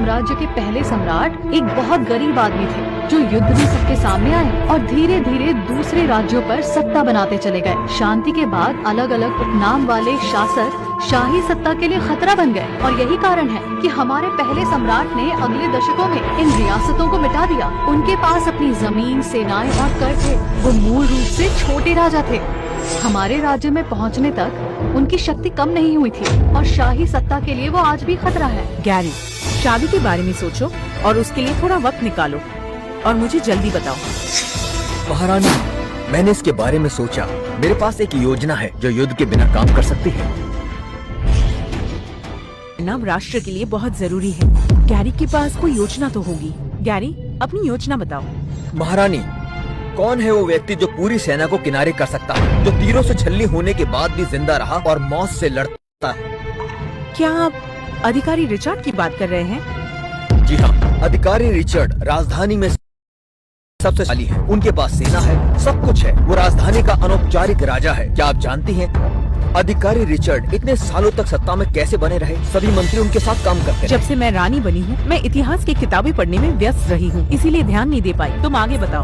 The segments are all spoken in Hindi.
राज्य के पहले सम्राट एक बहुत गरीब आदमी थे जो युद्ध में सबके सामने आए और धीरे धीरे दूसरे राज्यों पर सत्ता बनाते चले गए। शांति के बाद अलग अलग उपनाम वाले शासक शाही सत्ता के लिए खतरा बन गए और यही कारण है कि हमारे पहले सम्राट ने अगले दशकों में इन रियासतों को मिटा दिया। उनके पास अपनी जमीन, सेनाएं और कर थे। वो मूल रूप से छोटे राजा थे। हमारे राज्य में पहुंचने तक उनकी शक्ति कम नहीं हुई थी और शाही सत्ता के लिए वो आज भी खतरा है। गैरी, शादी के बारे में सोचो और उसके लिए थोड़ा वक्त निकालो और मुझे जल्दी बताओ। महारानी, मैंने इसके बारे में सोचा। मेरे पास एक योजना है जो युद्ध के बिना काम कर सकती है। नाम राष्ट्र के लिए बहुत जरूरी है। गैरी के पास कोई योजना तो होगी। गैरी, अपनी योजना बताओ। महारानी, कौन है वो व्यक्ति जो पूरी सेना को किनारे कर सकता है, जो तीरों से छलनी होने के बाद भी जिंदा रहा और मौत से लड़ता है? क्या आप अधिकारी रिचर्ड की बात कर रहे हैं? जी हाँ, अधिकारी रिचर्ड राजधानी में सबसे बलशाली है। उनके पास सेना है, सब कुछ है। वो राजधानी का अनौपचारिक राजा है। क्या आप जानती हैं अधिकारी रिचर्ड इतने सालों तक सत्ता में कैसे बने रहे? सभी मंत्री उनके साथ काम करते जब से मैं रानी बनी हूँ, मैं इतिहास की किताबें पढ़ने में व्यस्त रही हूँ, इसीलिए ध्यान नहीं दे पाई। तुम आगे बताओ।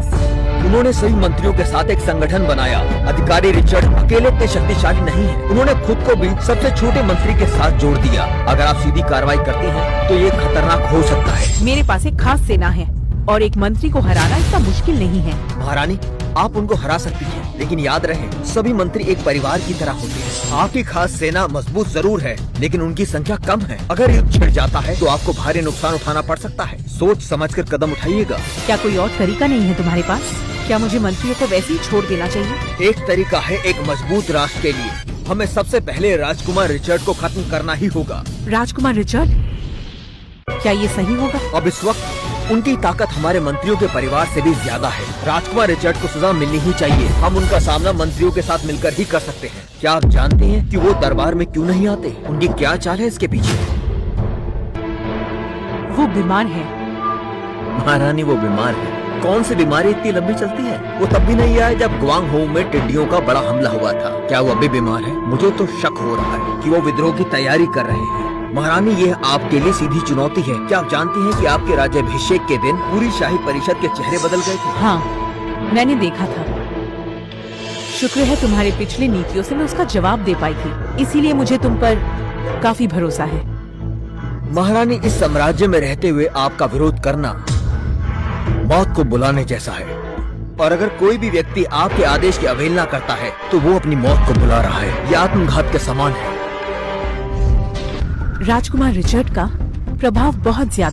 उन्होंने सभी मंत्रियों के साथ एक संगठन बनाया। अधिकारी रिचर्ड अकेले इतने शक्तिशाली नहीं है। उन्होंने खुद को भी सबसे छोटे मंत्री के साथ जोड़ दिया। अगर आप सीधी कार्रवाई करती हैं, तो ये खतरनाक हो सकता है। मेरे पास एक खास सेना है और एक मंत्री को हराना इतना मुश्किल नहीं है। महारानी, आप उनको हरा सकती हैं, लेकिन याद रहे सभी मंत्री एक परिवार की तरह होते हैं। आपकी खास सेना मजबूत जरूर है, लेकिन उनकी संख्या कम है। अगर युद्ध छिड़ जाता है तो आपको भारी नुकसान उठाना पड़ सकता है। सोच समझकर कदम उठाइएगा। क्या कोई और तरीका नहीं है तुम्हारे पास? क्या मुझे मंत्रियों को वैसे ही छोड़ देना चाहिए? एक तरीका है एक मजबूत राष्ट्र के लिए। हमें सबसे पहले राजकुमार रिचर्ड को खत्म करना ही होगा। राजकुमार रिचर्ड? क्या ये सही होगा? अब इस वक्त उनकी ताकत हमारे मंत्रियों के परिवार से भी ज्यादा है। राजकुमार रिचर्ड को सजा मिलनी ही चाहिए। हम उनका सामना मंत्रियों के साथ मिलकर ही कर सकते हैं। क्या आप जानते हैं कि वो दरबार में क्यों नहीं आते? उनकी क्या चाल है इसके पीछे? वो बीमार है। महारानी, वो बीमार है। कौन सी बीमारी इतनी लंबी चलती है? वो तब भी नहीं आए जब ग्वांगहो में टिड्डियों का बड़ा हमला हुआ था। क्या वो अभी बीमार है? मुझे तो शक हो रहा है कि वो विद्रोह की तैयारी कर रहे हैं। महारानी, ये आपके लिए सीधी चुनौती है। क्या आप जानती हैं कि आपके राज्याभिषेक के दिन पूरी शाही परिषद के चेहरे बदल गए थे? हाँ, मैंने देखा था। शुक्र है तुम्हारे पिछली नीतियों से मैं उसका जवाब दे पाई थी, इसीलिए मुझे तुम पर काफी भरोसा है। महारानी, इस साम्राज्य में रहते हुए आपका विरोध करना मौत को बुलाने जैसा है। और अगर कोई भी व्यक्ति आपके आदेश की अवहेलना करता है तो वो अपनी मौत को बुला रहा है। ये आत्मघात के समान है। राजकुमार रिचर्ड का प्रभाव बहुत ज्यादा